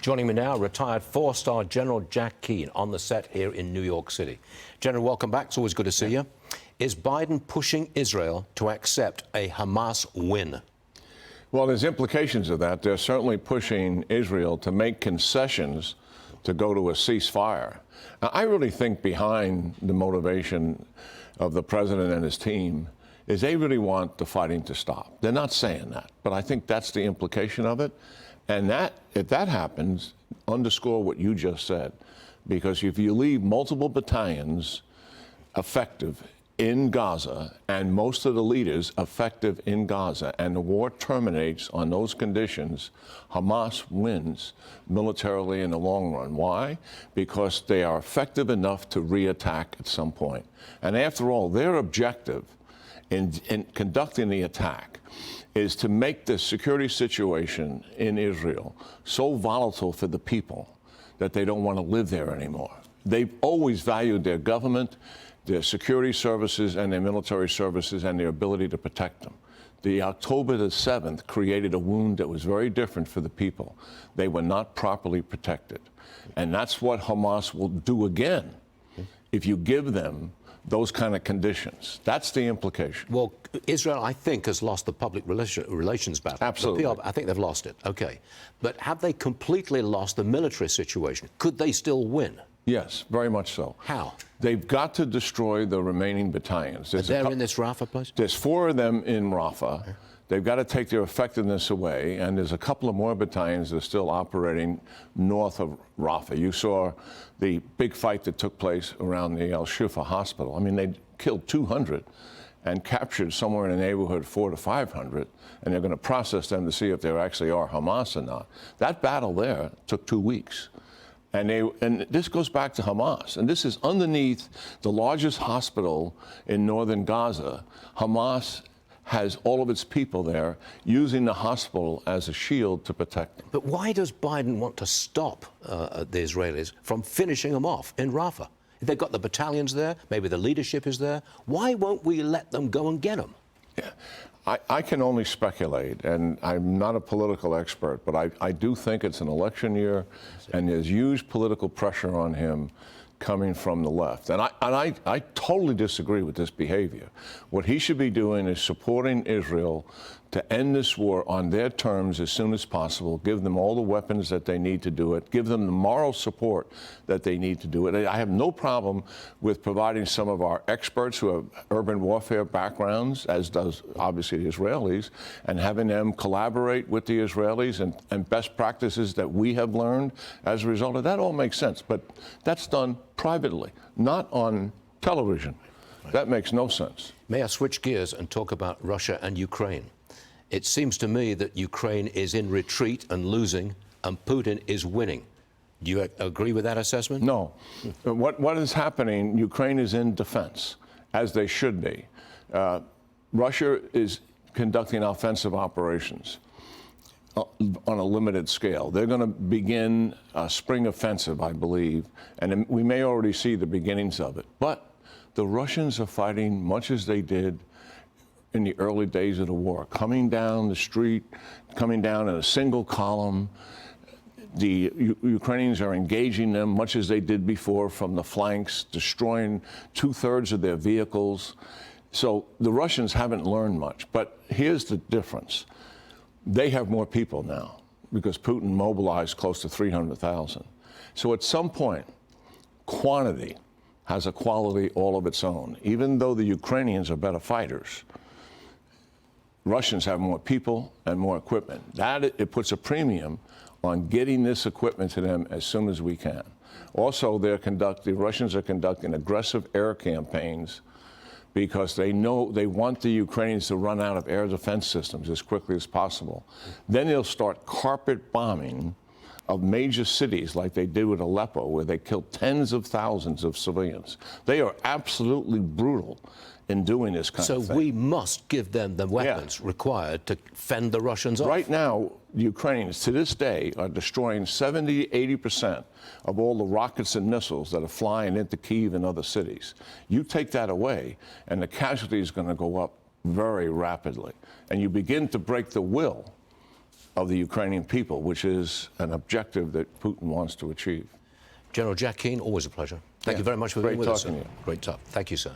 Joining me now, retired four-star General Jack Keane on the set here in New York City. General, welcome back. It's always good to see you. Is Biden pushing Israel to accept a Hamas win? Well, there's implications of that. They're certainly pushing Israel to make concessions to go to a ceasefire. Now, I really think behind the motivation of the president and his team is they really want the fighting to stop. They're not saying that, but I think that's the implication of it. And that, if that happens, underscore what you just said, because if you leave multiple battalions effective in Gaza and most of the leaders effective in Gaza and the war terminates on those conditions, Hamas wins militarily in the long run. Why? Because they are effective enough to reattack at some point. And after all, their objective in conducting the attack is to make the security situation in Israel so volatile for the people that they don't want to live there anymore. They've always valued their government, their security services, and their military services, and their ability to protect them. The October the 7th created a wound that was very different for the people. They were not properly protected. And that's what Hamas will do again if you give them those kind of conditions. That's the implication. Well, Israel, I think, has lost the public relations battle. Absolutely. The PR, I think they've lost it. Okay. But have they completely lost the military situation? Could they still win? Yes, very much so. How? They've got to destroy the remaining battalions. They're in this Rafah place? There's 4 of them in Rafah. They've got to take their effectiveness away, and there's a couple of more battalions that are still operating north of Rafah. You saw the big fight that took place around the Al-Shifa hospital. I mean, they killed 200 and captured somewhere in the neighborhood of 400 to 500, and they're going to process them to see if they actually are Hamas or not. That battle there took 2 weeks. And this goes back to Hamas, and this is underneath the largest hospital in northern Gaza. Hamas has all of its people there using the hospital as a shield to protect them. But why does Biden want to stop the Israelis from finishing them off in Rafah? If they've got the battalions there, maybe the leadership is there, why won't we let them go and get them? Yeah. I can only speculate, and I'm not a political expert, but I do think it's an election year, and there's huge political pressure on him coming from the left. And I totally disagree with this behavior. What he should be doing is supporting Israel to end this war on their terms as soon as possible, give them all the weapons that they need to do it, give them the moral support that they need to do it. I have no problem with providing some of our experts who have urban warfare backgrounds, as does obviously the Israelis, and having them collaborate with the Israelis and best practices that we have learned as a result of that. All makes sense, but that's done privately, not on television. That makes no sense. May I switch gears and talk about Russia and Ukraine? It seems to me that Ukraine is in retreat and losing, and Putin is winning. Do you agree with that assessment? No. What is happening, Ukraine is in defense, as they should be. Russia is conducting offensive operations on a limited scale. They're going to begin a spring offensive, I believe, and we may already see the beginnings of it. But the Russians are fighting much as they did in the early days of the war, coming down the street, coming down in a single column. The Ukrainians are engaging them much as they did before from the flanks, destroying 2/3 of their vehicles. So the Russians haven't learned much. But here's the difference. They have more people now because Putin mobilized close to 300,000. So at some point, quantity has a quality all of its own. Even though the Ukrainians are better fighters, Russians have more people and more equipment. That it puts a premium on getting this equipment to them as soon as we can. Also, the Russians are conducting aggressive air campaigns because they know they want the Ukrainians to run out of air defense systems as quickly as possible. Then they'll start carpet bombing of major cities like they did with Aleppo, where they killed tens of thousands of civilians. They are absolutely brutal in doing this kind of thing. So we must give them the weapons required to fend the Russians off. Right now, the Ukrainians, to this day, are destroying 70 to 80% of all the rockets and missiles that are flying into Kyiv and other cities. You take that away, and the casualty is going to go up very rapidly. And you begin to break the will of the Ukrainian people, which is an objective that Putin wants to achieve. General Jack Keane, always a pleasure. Thank you very much for being with us. Great talking to you. Great talk. Thank you, sir.